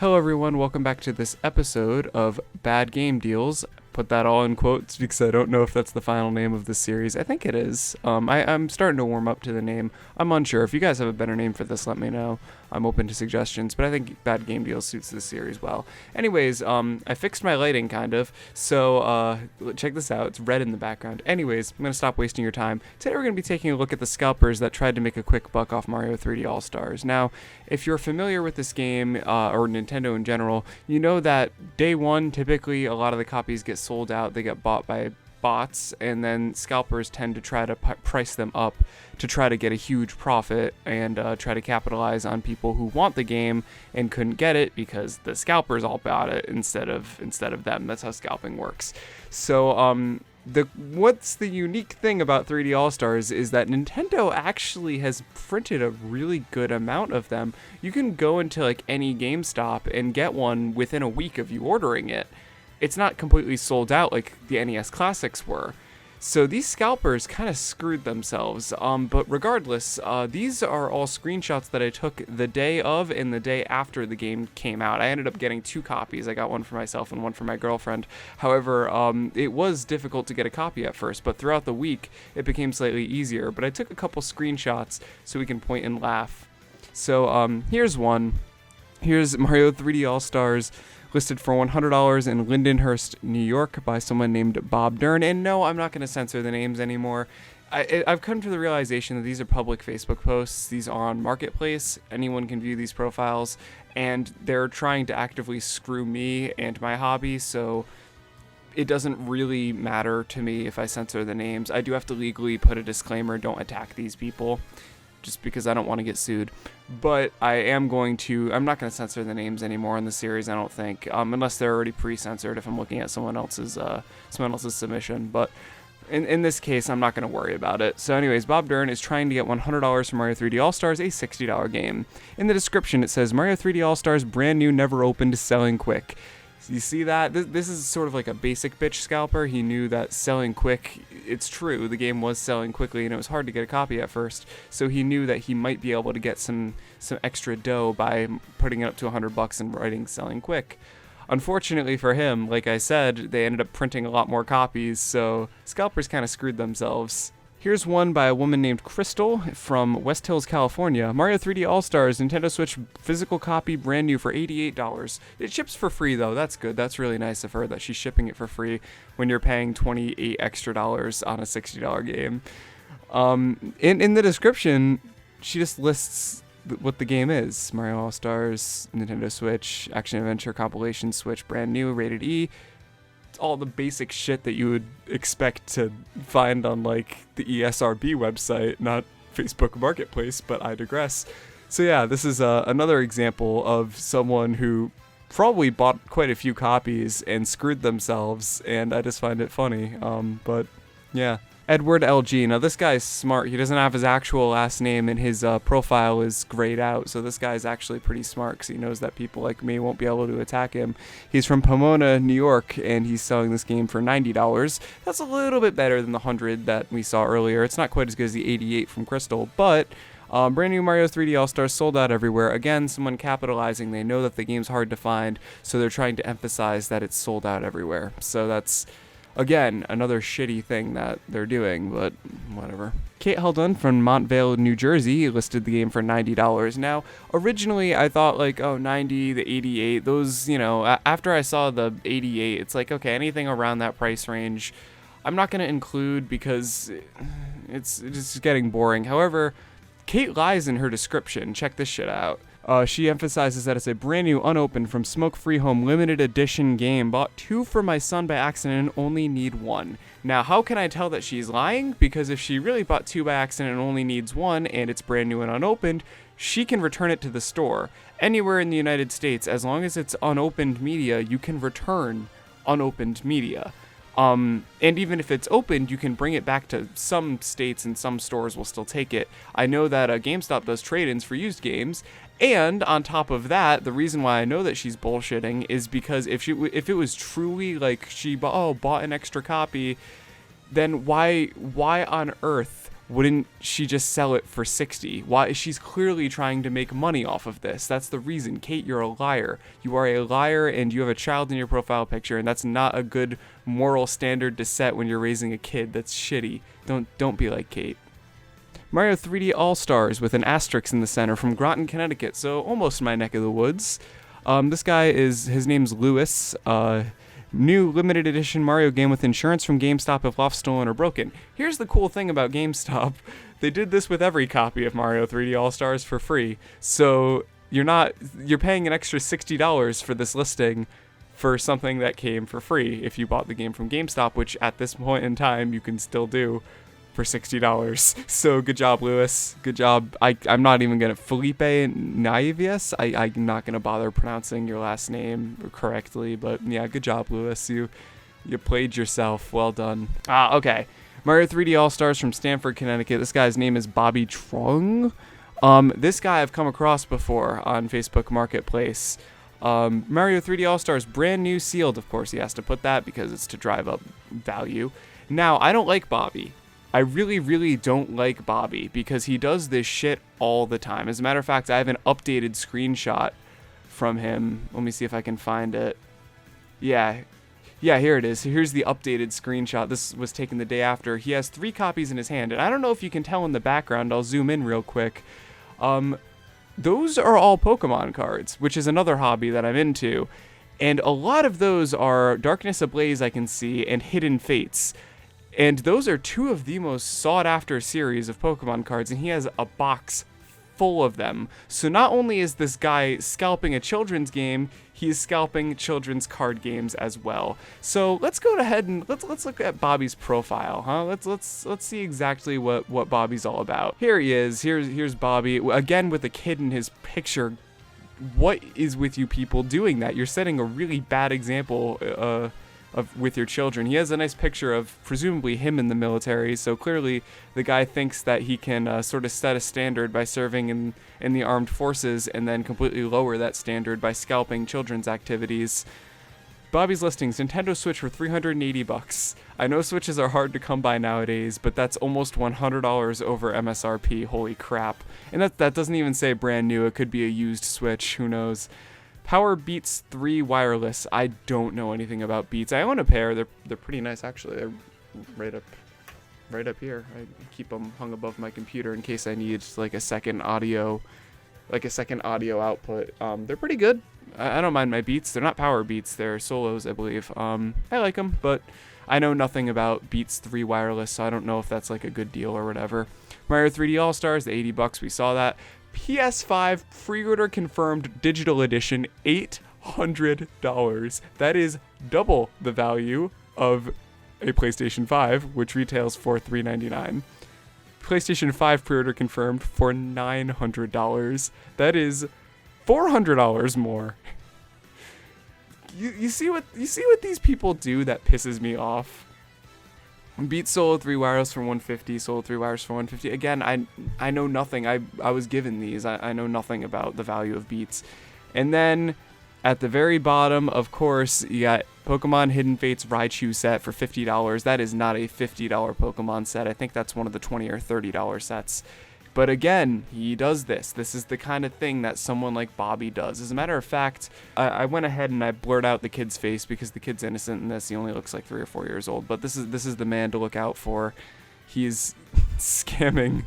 Hello everyone, welcome back to this episode of Bad Game Deals. Put that all in quotes because I don't know if that's the final name of this series. I think it is. I'm starting to warm up to the name. I'm unsure. If you guys have a better name for this, let me know. I'm open to suggestions, but I think Bad Game Deals suits this series well. Anyways, I fixed my lighting kind of, so check this out. It's red in the background. Anyways, I'm going to stop wasting your time. Today we're going to be taking a look at the scalpers that tried to make a quick buck off Mario 3D All-Stars. Now, if you're familiar with this game, or Nintendo in general, you know that day one, typically a lot of the copies get sold out. They get bought by bots, and then scalpers tend to try to price them up to try to get a huge profit and try to capitalize on people who want the game and couldn't get it because the scalpers all bought it instead of them. That's how scalping works. So what's the unique thing about 3D All-Stars is that Nintendo actually has printed a really good amount of them. You can go into like any GameStop and get one within a week of you ordering it. It's not completely sold out like the NES Classics were. So these scalpers kind of screwed themselves. But regardless, these are all screenshots that I took the day of and the day after the game came out. I ended up getting 2 copies. I got one for myself and one for my girlfriend. However, it was difficult to get a copy at first, but throughout the week, it became slightly easier. But I took a couple screenshots so we can point and laugh. So here's one. Here's Mario 3D All-Stars, listed for $100 in Lindenhurst, New York by someone named Bob Dern. And no, I'm not going to censor the names anymore. I've come to the realization that these are public Facebook posts. These are on Marketplace. Anyone can view these profiles, and they're trying to actively screw me and my hobby, so it doesn't really matter to me if I censor the names. I do have to legally put a disclaimer, don't attack these people, just because I don't want to get sued. But I'm not going to censor the names anymore in the series, I don't think, unless they're already pre-censored if I'm looking at someone else's submission. But in this case, I'm not going to worry about it. So anyways, Bob Dern is trying to get $100 for Mario 3D All-Stars, a $60 game. In the description, it says, Mario 3D All-Stars, brand new, never opened, selling quick. You see that? This is sort of like a basic bitch scalper. He knew that selling quick, it's true, the game was selling quickly and it was hard to get a copy at first, so he knew that he might be able to get some extra dough by putting it up to $100 and writing selling quick. Unfortunately for him, like I said, they ended up printing a lot more copies, so scalpers kind of screwed themselves. Here's one by a woman named Crystal from West Hills, California. Mario 3D All-Stars, Nintendo Switch physical copy, brand new for $88. It ships for free though, that's good. That's really nice of her that she's shipping it for free when you're paying $28 extra on a $60 game. In the description, she just lists what the game is. Mario All-Stars, Nintendo Switch, Action Adventure Compilation Switch, brand new, rated E. All the basic shit that you would expect to find on like the ESRB website, not Facebook Marketplace, but I digress. So yeah, this is another example of someone who probably bought quite a few copies and screwed themselves, and I just find it funny. But yeah. Edward LG. Now this guy's smart. He doesn't have his actual last name, and his profile is grayed out. So this guy's actually pretty smart because he knows that people like me won't be able to attack him. He's from Pomona, New York, and he's selling this game for $90. That's a little bit better than the $100 that we saw earlier. It's not quite as good as the $88 from Crystal, but brand new Mario 3D All-Stars sold out everywhere. Again, someone capitalizing. They know that the game's hard to find, so they're trying to emphasize that it's sold out everywhere. So that's, again, another shitty thing that they're doing, but whatever. Kate Haldun from Montvale, New Jersey listed the game for $90. Now, originally I thought like, oh, 90, the 88, those, after I saw the 88, it's like, okay, anything around that price range, I'm not going to include because it's just getting boring. However, Kate lies in her description. Check this shit out. She emphasizes that it's a brand new, unopened, from Smoke Free Home limited edition game. Bought 2 for my son by accident and only need 1. Now, how can I tell that she's lying? Because if she really bought 2 by accident and only needs 1, and it's brand new and unopened, she can return it to the store. Anywhere in the United States, as long as it's unopened media, you can return unopened media. And even if it's opened, you can bring it back to some states, and some stores will still take it. I know that GameStop does trade-ins for used games, and on top of that, the reason why I know that she's bullshitting is because if it was truly like she bought an extra copy, then why on earth wouldn't she just sell it for 60? Why? She's clearly trying to make money off of this. That's the reason. Kate, you're a liar. You are a liar, and you have a child in your profile picture, and that's not a good moral standard to set when you're raising a kid. That's shitty. Don't be like Kate. Mario 3D All-Stars with an asterisk in the center from Groton, Connecticut, so almost my neck of the woods. This guy his name's Lewis. New limited edition Mario game with insurance from GameStop if lost, stolen, or broken. Here's the cool thing about GameStop. They did this with every copy of Mario 3D All-Stars for free. So you're paying an extra $60 for this listing for something that came for free if you bought the game from GameStop, which at this point in time you can still do for $60. So good job, Lewis. Good job. I'm not even gonna Felipe Naivius. I'm not gonna bother pronouncing your last name correctly, but yeah, good job, Lewis. You played yourself. Well done. Okay. Mario 3D All-Stars from Stamford, Connecticut. This guy's name is Bobby Trong. This guy I've come across before on Facebook Marketplace. Mario 3D All-Stars, brand new, sealed. Of course, he has to put that because it's to drive up value. Now, I don't like Bobby. I really, really don't like Bobby because he does this shit all the time. As a matter of fact, I have an updated screenshot from him. Let me see if I can find it. Yeah, here it is. Here's the updated screenshot. This was taken the day after. He has 3 copies in his hand, and I don't know if you can tell in the background. I'll zoom in real quick. Those are all Pokemon cards, which is another hobby that I'm into. And a lot of those are Darkness Ablaze, I can see, and Hidden Fates. And those are 2 of the most sought-after series of Pokemon cards, and he has a box full of them. So not only is this guy scalping a children's game, he's scalping children's card games as well. So let's go ahead and let's look at Bobby's profile, huh? Let's see exactly what Bobby's all about. Here he is. Here's Bobby again with a kid in his picture. What is with you people doing that? You're setting a really bad example with your children. He has a nice picture of presumably him in the military, so clearly the guy thinks that he can sort of set a standard by serving in the armed forces and then completely lower that standard by scalping children's activities. Bobby's listings: Nintendo Switch for $380. I know Switches are hard to come by nowadays, but that's almost $100 over MSRP. Holy crap. And that doesn't even say brand new. It could be a used Switch. Who knows? Power Beats 3 wireless. I don't know anything about Beats. I own a pair. They're pretty nice actually. They're right up here. I keep them hung above my computer in case I need like a second audio output. They're pretty good. I don't mind my Beats. They're not Power Beats. They're Solos, I believe. I like them, but I know nothing about Beats 3 wireless, so I don't know if that's like a good deal or whatever. Mario 3D All-Stars, the $80, we saw that. PS5 pre-order confirmed digital edition, $800. That is double the value of a PlayStation 5, which retails for $399. PlayStation 5 pre-order confirmed for $900. That is $400 more. You see what these people do that pisses me off? Beat Solo 3 wireless for $150, Solo 3 wireless for $150. Again, I know nothing. I was given these. I know nothing about the value of Beats. And then at the very bottom, of course, you got Pokemon Hidden Fates Raichu set for $50. That is not a $50 Pokemon set. I think that's one of the $20 or $30 sets. But again, he does this. This is the kind of thing that someone like Bobby does. As a matter of fact, I went ahead and I blurred out the kid's face because the kid's innocent in this. He only looks like 3 or 4 years old. But this is the man to look out for. He's scamming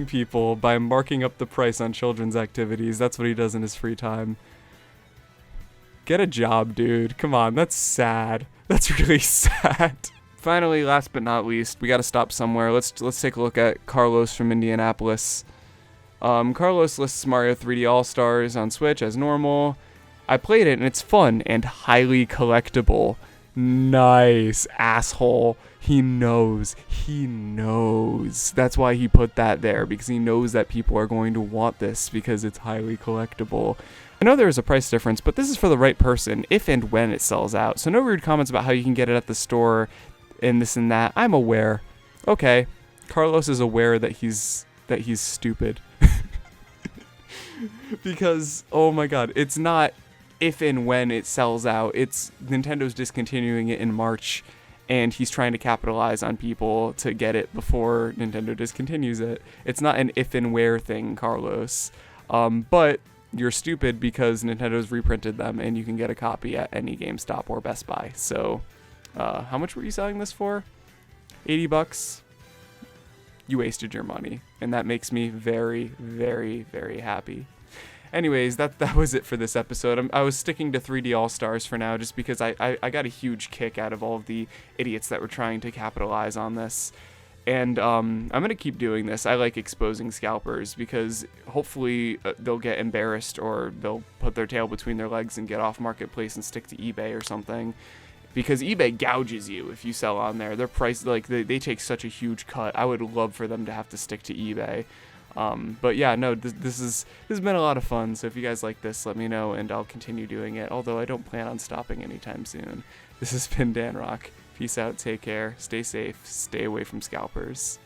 people by marking up the price on children's activities. That's what he does in his free time. Get a job, dude. Come on, that's sad. That's really sad. Finally, last but not least, we got to stop somewhere. Let's take a look at Carlos from Indianapolis. Carlos lists Mario 3D All-Stars on Switch as normal. I played it and it's fun and highly collectible. Nice, asshole. He knows. That's why he put that there, because he knows that people are going to want this because it's highly collectible. I know there's a price difference, but this is for the right person if and when it sells out. So no rude comments about how you can get it at the store and this and that. I'm aware. Okay, Carlos is aware that he's stupid. Because, oh my god, it's not if and when it sells out. It's Nintendo's discontinuing it in March, and he's trying to capitalize on people to get it before Nintendo discontinues it. It's not an if and where thing, Carlos. But you're stupid because Nintendo's reprinted them, and you can get a copy at any GameStop or Best Buy. So, how much were you selling this for? $80? You wasted your money, and that makes me very, very, very happy. Anyways, that was it for this episode. I was sticking to 3D All-Stars for now just because I got a huge kick out of all of the idiots that were trying to capitalize on this. And I'm going to keep doing this. I like exposing scalpers because hopefully they'll get embarrassed or they'll put their tail between their legs and get off Marketplace and stick to eBay or something. Because eBay gouges you if you sell on there. Their price, like, they take such a huge cut. I would love for them to have to stick to eBay. But yeah, no, this has been a lot of fun. So if you guys like this, let me know and I'll continue doing it. Although I don't plan on stopping anytime soon. This has been DanRock. Peace out, take care, stay safe, stay away from scalpers.